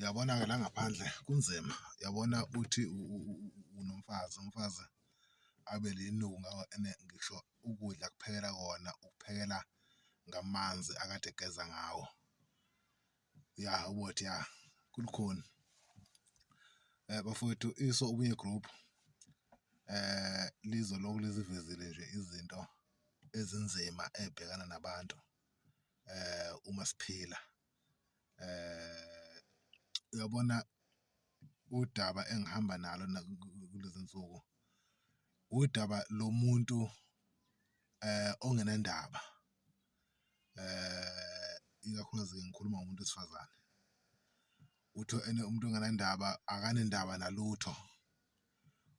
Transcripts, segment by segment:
Uyabona-ke la ngaphandle kunzima, uyabona uthi umfazi abe linunga ene ngisho ukudla kuphekela kona ukuphekela ngamanzi akade egeza ngawo. Ya ubothi ya kulukhuni bafowethu iso ubunye group lizoloku lizivezile nje izinto ezinzima ebhekana nabantu uma siphila. Uyabona udaba engihamba nalo kulezi nsuku udaba lomuntu ongenandaba ikakhulukazi ngikhuluma ngomuntu wesifazane. Utho ene umuntu ongenandaba akanendaba nalutho.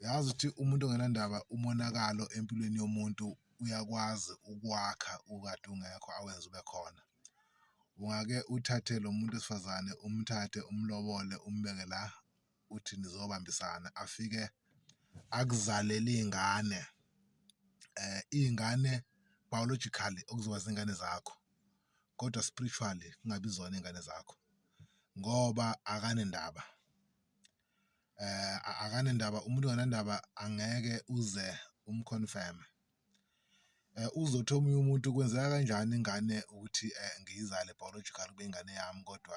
Uyazi ukuthi umuntu ongenandaba umonakalo empilweni yomuntu uyakwazi ukwakha ukade ungekho awenze ube khona. Ungake uthathe lo muntu wesifazane umthathe umlobole umbeke la uthi nizobambisana afike akuzalele iy'ngane iy'ngane biologically okuzoba zingane zakho kodwa spiritually kungabi zona iy'ngane zakho ngoba akanendaba. Akanendaba umuntu ongenandaba angeke uze umconfirm-e. Uzothi omunye umuntu kwenzeka kanjani ingane ukuthi ngiyizale biological kube ingane yami kodwa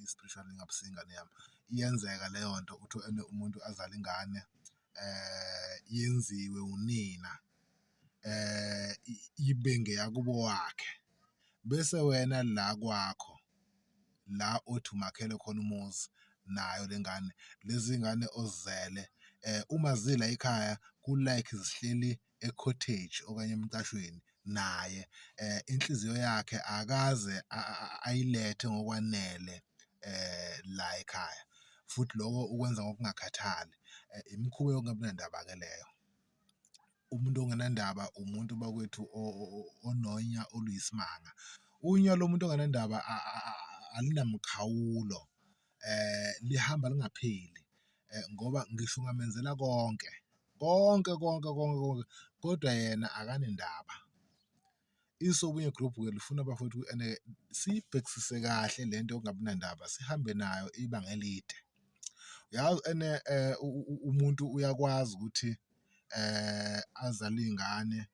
i-spiritual ingabe ingane yami. Iyenzeka leyo nto uthi umuntu azale ingane yenziwe unina ibe ngeyakubo wakhe bese wena la kwakho la othi umakhele khona umuzi nayo lengane lezi ngane ozizele uma zila ekhaya ku-like zihleli e-cottage okanye emcashweni naye inhliziyo yakhe akaze ayilethe ngokwanele la ekhaya futhi lokho ukwenza ngokungakhathali imikhuba yokungabi nandaba-ke leyo. Umuntu ongenandaba umuntu bakwethu ononya oluyisimanga. Unya lomuntu ongenandaba alinamkhawulo lihamba lingapheli ngoba ngisho ungamenzela konke kodwa yena akanendaba. Iso okunye group-ke lifuna bafowethu ene siyibhekisise kahle lento yokungabi nandaba sihambe nayo ibanga elide. Uyazi ene umuntu uyakwazi ukuthi azale iy'ngane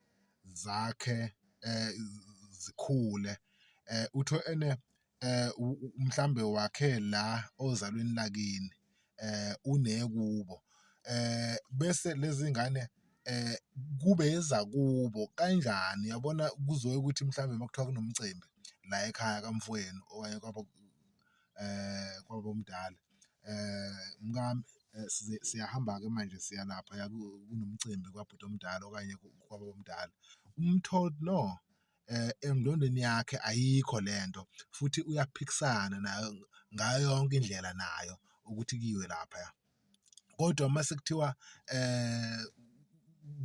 zakhe zikhule utho ene mhlambe wakhe la ozalweni lakini unekubo bese lezi ngane kube ezakubo kanjani uyabona kuzoye ukuthi mhlawumbe makuthiwa kunomcimbi la ekhaya kamfowenu okanye kwabomdala mkami siyahamba-ke manje siya lapha kunomcimbi kwabhuti omdala okanye kwabomdala no engqondweni yakhe ayikho lento futhi uyaphikisana nayo ngayo yonke indlela nayo ukuthi kiwe laphaya. Kodwa mase kuthiwa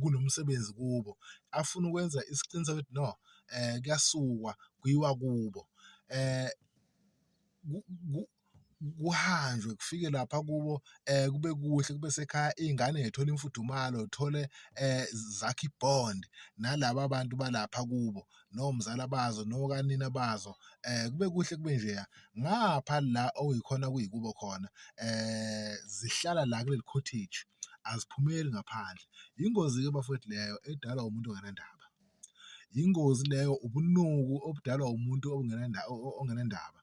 kunomsebenzi kubo afuna ukwenza isiqiniseko ukuthi no kuyasukwa kuyiwa kubo kuhanjwe kufike lapha kubo kube kuhle kube sekhaya iy'ngane y'thole imfudumalo thole zakhe i-bond nalaba abantu balapha kubo nomzala bazo nokanina bazo kube kuhle kube njeya ngapha la okuyikhona kuyikubo khona zihlala la kuleli cottage aziphumeli ngaphandle. Ingozi-ke bafowethu leyo edalwa umuntu ongenandaba. Ingozi leyo ubunuku obudalwa umuntu ongenandaba.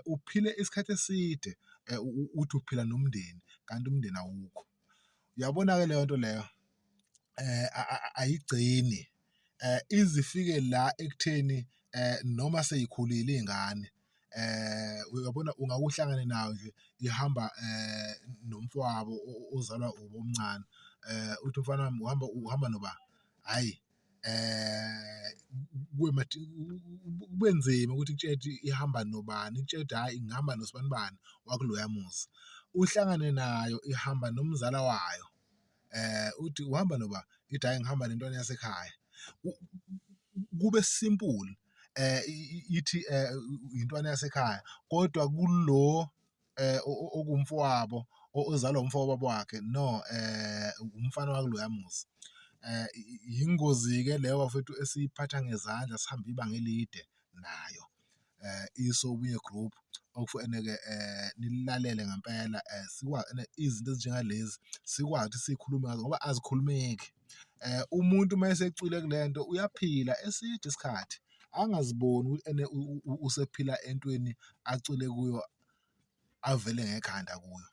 Uphile isikhathi eside uthi uphila nomndeni kanti umndeni awukho. Uyabona-ke leyo nto leyo ayigcini izifike la ekutheni noma seyikhulile iy'ngane uyabona ungakuhlangane nayo nje ihamba nomfowabo ozalwa ubomncane uthi umfana wami uhamba noba hhayi kube nzima ukuthi kutshele ihamba nobani kutshele ukuthi hhayi ngihamba nosibanibani wakuloya muzi uhlangane nayo ihamba nomzala wayo uthi uhamba noba ithi hhayi ngihamba nentwana yasekhaya kube simple ithi intwana yasekhaya kodwa kulo okumfowabo ozalwa umfowabo wakhe no umfana wakuloya muzi. Yingozi-ke leyo bafowethu esiyiphatha ngezandla sihamba ibanga elide nayo isobunye group okufanele nilalele ngempela izinto ezinjengalezi sikwazi ukuthi sikhulume ngazo ngoba azikhulumeki. Umuntu mayesecwile kulento uyaphila eside isikhathi angaziboni ukuthi usephila entweni acwile kuyo avele ngekhanda kuyo.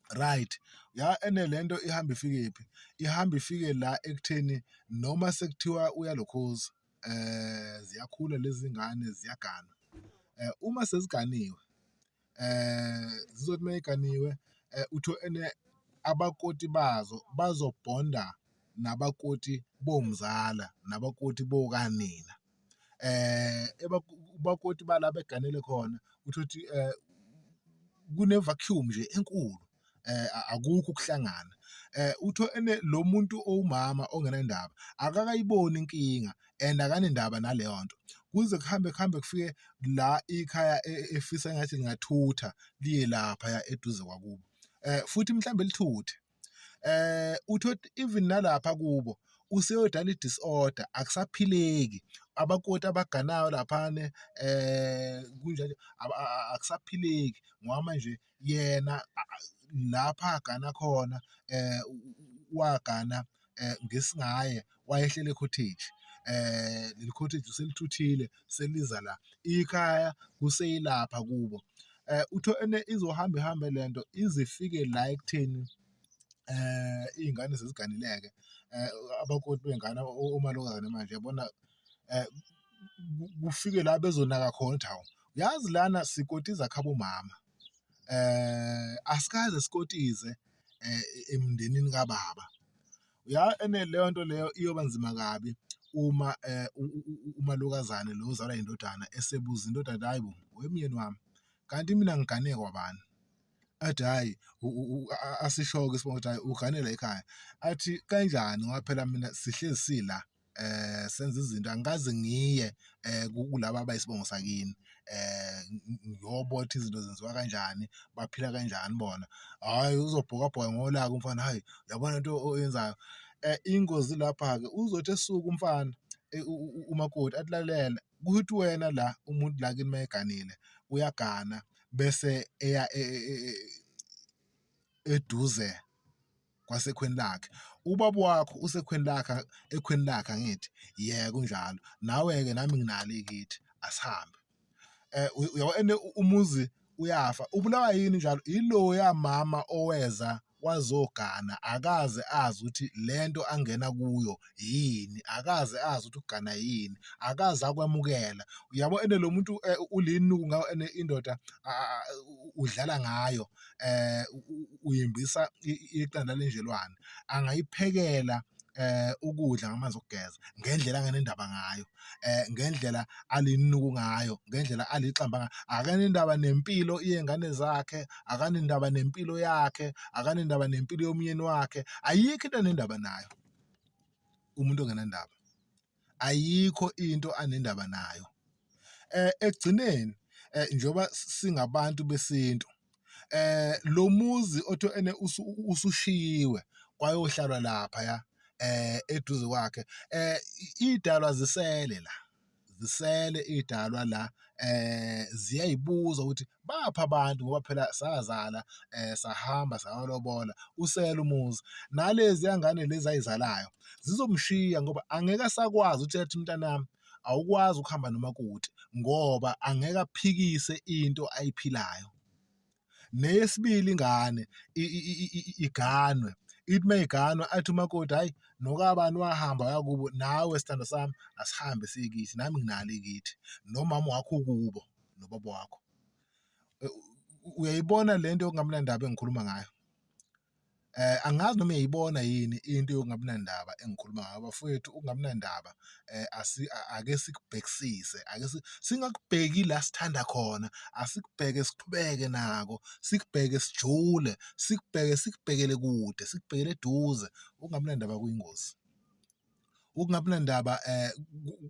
Right, lento ihamba ifikephi? Ihamba ifike la ekutheni noma sekuthiwa uyalokhuza, ziyakhula lezi ngane ziyagana. Uma seziganiwe, zizothi mayiganiwe, utho abakoti bazo bazobhonda nabakoti bomzala nabakoti bokanina. Bakoti bala beganele khona uthothi kune-vacuum nje enkulu, akukho ukuhlangana. Utho lo muntu owumama ongenandaba akakayiboni inkinga and akanendaba naleyo nto, kuze kuhambe kufike la ikhaya efisa engathi lingathutha liye laphaya eduze kwakubo, futhi mhlambe lithuthe. Uthothi even nalapha kubo useyodala i-disorder, akusaphileki. Abakoti abaganayo laphane kunjalo akusaphileki ngoba manje yena lapha agana khona wagana ngesingaye wayehlela e-cottage. Leli cottage uselithuthile seliza la ikhaya kuseyilapha kubo. Utho izohamba ihambe lento ize ifike la ekutheni iy'ngane seziganile-ke, abakoti bey'ngane omalokazana manje yabona, kufike la bezonaka khona ukuthi hawu, yazi lana sikotiza khabomama, asikaze sikotize emndenini kababa. Leyo nto leyo iyoba nzima kabi uma umalokazane lo ozalwa indodana esebuza indodana, hayi bo, wemyeni wami, kanti mina ngigane kwabani? Athi hhayi, asisho-ke isibongo ukuthi hhayi ugane la ekhaya. Athi kanjani ngoba phela mina sihlezi sila senza izinto, angikaze ngiye kulaba abayisibongo sakini ngiyobona ukuthi izinto zenziwa kanjani, baphila kanjani bona. Hhayi, uzobhokabhoka ngolaka umfana, hhayi uyabona into oyenzayo. Ingozi lapha-ke uzothi esuka umfana umakoti athi lalela, kuthi wena la umuntu la kini mayeganile uyagana bese eya eduze kwasekhweni lakhe. Ubaba wakho usekhweni lakhe angithi? Yebo kunjalo. Nawe-ke nami nginalo ikithi, asihambe. Umuzi uyafa. Ubulawa yini njalo? Iloya mama oweza wazogana akaze azi ukuthi lento angena kuyo yini, akaze azi ukuthi ukugana yini, akaze akwamukela. Uyabo lo muntu ulinuku ngawe indoda udlala ngayo, uyimbisa iqanda lenjelwane, angayiphekela ukudla ngamanzi okugeza ngendlela anganendaba ngayo, ngendlela alinuku ngayo, ngendlela alixamba ngayo. Akanendaba nempilo iy'ngane zakhe, akanendaba nempilo yakhe, akanendaba nempilo yomyeni wakhe, ayikho into anendaba nayo. Umuntu ongenandaba, ayikho into anendaba nayo. Ekugcineni njengoba singabantu besintu, lo muzi otho usushiyiwe kwayohlalwa laphaya eduze kwakhe, iy'dalwa zisele iy'dalwa la, ziyay'buza ukuthi baphi abantu ngoba phela sazala, sahamba sayolobola, usele umuzi. Naleziya ngane lezi ayizalayo zizomshiya ngoba angeke asakwazi ukuthi athi mntanami awukwazi ukuhamba nomakoti ngoba angeke aphikise into ayiphilayo. Neyesibili ingane iganwe, ithi mayiganwa athi umakoti, hhayi nokabani wahamba wayakubo, nawe sithando sami asihambe siye kithi, nami nginalo ikithi, nomama wakho ukubo nobaba wakho. Uyayibona lento yokungamnandaba engikhuluma ngayo? Angazi noma uyayibona yini into yokungamnandaba engikhuluma ngayo. Bafowethu, ukungamnandaba ake sikubhekisise, singakubheki la sithanda khona, asikubheke siqhubeke nako, sikubheke sijule, sikubhekele kude, sikubhekele eduze. Ukungamnandaba kuyingozi. Ukungamnandaba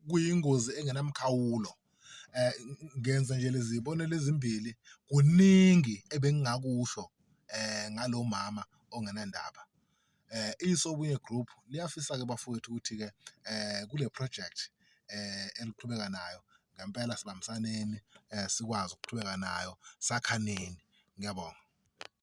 kuyingozi engenamkhawulo. Ngenza nje lezi zibonelo ezimbili, kuningi ebengingakusho ngalo mama ongenandaba. Isobunye group liyafisa-ke bafowethu ukuthi-ke kule project eliqhubeka nayo ngempela sibambisaneni sikwazi ukuqhubeka nayo sakhaneni. Ngiyabonga.